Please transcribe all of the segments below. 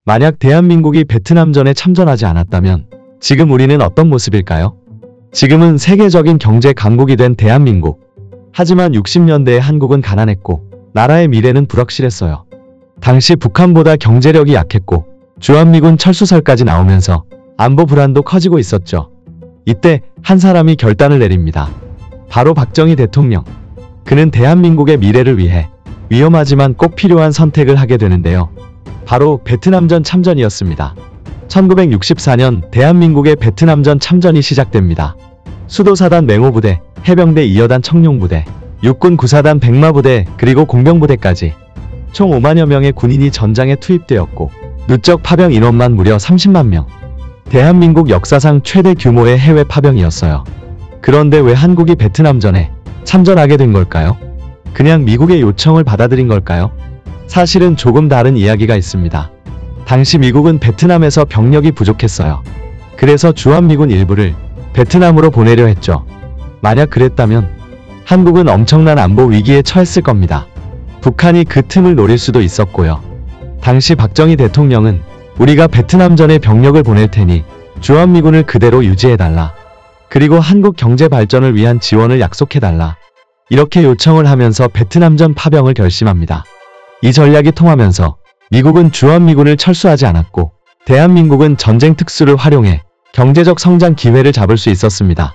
만약 대한민국이 베트남전에 참전하지 않았다면 지금 우리는 어떤 모습일까요? 지금은 세계적인 경제 강국이 된 대한민국. 하지만 60년대에 한국은 가난했고 나라의 미래는 불확실했어요. 당시 북한보다 경제력이 약했고 주한미군 철수설까지 나오면서 안보 불안도 커지고 있었죠. 이때 한 사람이 결단을 내립니다. 바로 박정희 대통령. 그는 대한민국의 미래를 위해 위험하지만 꼭 필요한 선택을 하게 되는데요. 바로 베트남전 참전이었습니다. 1964년 대한민국의 베트남전 참전이 시작됩니다. 수도사단 맹호부대, 해병대 2여단 청룡부대, 육군 구사단 백마부대 그리고 공병부대까지 총 5만여 명의 군인이 전장에 투입되었고 누적 파병 인원만 무려 30만 명. 대한민국 역사상 최대 규모의 해외 파병이었어요. 그런데 왜 한국이 베트남전에 참전하게 된 걸까요? 그냥 미국의 요청을 받아들인 걸까요? 사실은 조금 다른 이야기가 있습니다. 당시 미국은 베트남에서 병력이 부족했어요. 그래서 주한미군 일부를 베트남으로 보내려 했죠. 만약 그랬다면 한국은 엄청난 안보 위기에 처했을 겁니다. 북한이 그 틈을 노릴 수도 있었고요. 당시 박정희 대통령은 우리가 베트남전에 병력을 보낼 테니 주한미군을 그대로 유지해달라. 그리고 한국 경제 발전을 위한 지원을 약속해달라. 이렇게 요청을 하면서 베트남전 파병을 결심합니다. 이 전략이 통하면서 미국은 주한미군을 철수하지 않았고 대한민국은 전쟁 특수를 활용해 경제적 성장 기회를 잡을 수 있었습니다.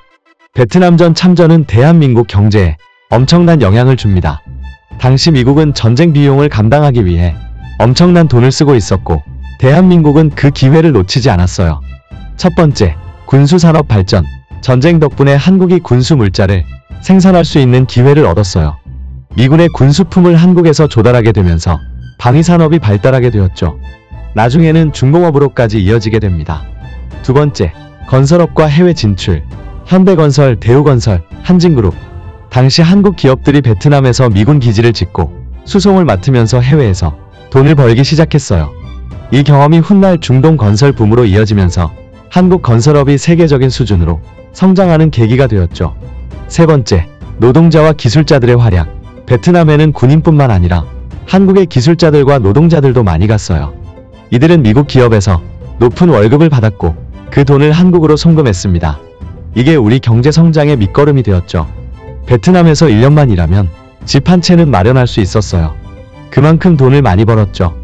베트남전 참전은 대한민국 경제에 엄청난 영향을 줍니다. 당시 미국은 전쟁 비용을 감당하기 위해 엄청난 돈을 쓰고 있었고 대한민국은 그 기회를 놓치지 않았어요. 첫 번째, 군수산업 발전. 전쟁 덕분에 한국이 군수 물자를 생산할 수 있는 기회를 얻었어요. 미군의 군수품을 한국에서 조달하게 되면서 방위산업이 발달하게 되었죠. 나중에는 중공업으로까지 이어지게 됩니다. 두 번째, 건설업과 해외 진출. 현대건설, 대우건설, 한진그룹. 당시 한국 기업들이 베트남에서 미군 기지를 짓고 수송을 맡으면서 해외에서 돈을 벌기 시작했어요. 이 경험이 훗날 중동 건설 붐으로 이어지면서 한국 건설업이 세계적인 수준으로 성장하는 계기가 되었죠. 세 번째, 노동자와 기술자들의 활약. 베트남에는 군인뿐만 아니라 한국의 기술자들과 노동자들도 많이 갔어요. 이들은 미국 기업에서 높은 월급을 받았고 그 돈을 한국으로 송금했습니다. 이게 우리 경제 성장의 밑거름이 되었죠. 베트남에서 1년만 일하면 집 한 채는 마련할 수 있었어요. 그만큼 돈을 많이 벌었죠.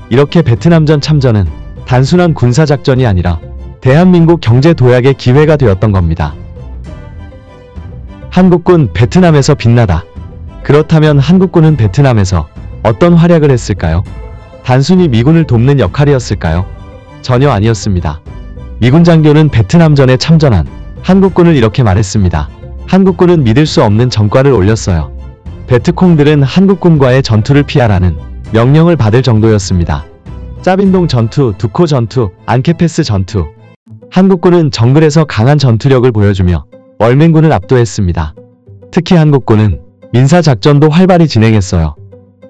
이렇게 베트남전 참전은 단순한 군사작전이 아니라 대한민국 경제 도약의 기회가 되었던 겁니다. 한국군 베트남에서 빛나다. 그렇다면 한국군은 베트남에서 어떤 활약을 했을까요? 단순히 미군을 돕는 역할이었을까요? 전혀 아니었습니다. 미군 장교는 베트남전에 참전한 한국군을 이렇게 말했습니다. 한국군은 믿을 수 없는 전과를 올렸어요. 베트콩들은 한국군과의 전투를 피하라는 명령을 받을 정도였습니다. 짜빈동 전투, 두코 전투, 안케패스 전투. 한국군은 정글에서 강한 전투력을 보여주며 월맹군을 압도했습니다. 특히 한국군은 민사작전도 활발히 진행했어요.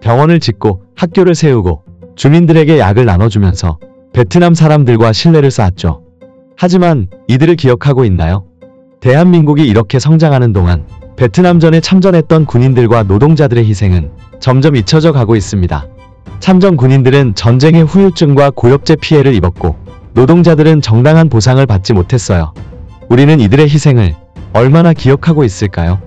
병원을 짓고 학교를 세우고 주민들에게 약을 나눠주면서 베트남 사람들과 신뢰를 쌓았죠. 하지만 이들을 기억하고 있나요? 대한민국이 이렇게 성장하는 동안 베트남전에 참전했던 군인들과 노동자들의 희생은 점점 잊혀져 가고 있습니다. 참전 군인들은 전쟁의 후유증과 고엽제 피해를 입었고 노동자들은 정당한 보상을 받지 못했어요. 우리는 이들의 희생을 얼마나 기억하고 있을까요?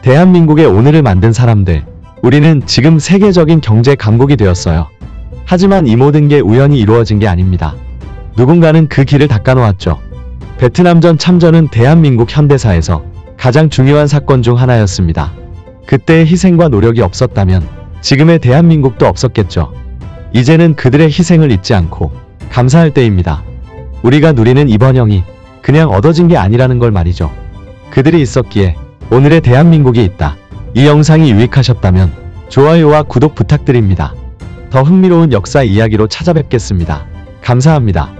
대한민국의 오늘을 만든 사람들, 우리는 지금 세계적인 경제 강국이 되었어요. 하지만 이 모든 게 우연히 이루어진 게 아닙니다. 누군가는 그 길을 닦아놓았죠. 베트남전 참전은 대한민국 현대사에서 가장 중요한 사건 중 하나였습니다. 그때의 희생과 노력이 없었다면 지금의 대한민국도 없었겠죠. 이제는 그들의 희생을 잊지 않고 감사할 때입니다. 우리가 누리는 이 번영이 그냥 얻어진 게 아니라는 걸 말이죠. 그들이 있었기에 오늘의 대한민국이 있다. 이 영상이 유익하셨다면 좋아요와 구독 부탁드립니다. 더 흥미로운 역사 이야기로 찾아뵙겠습니다. 감사합니다.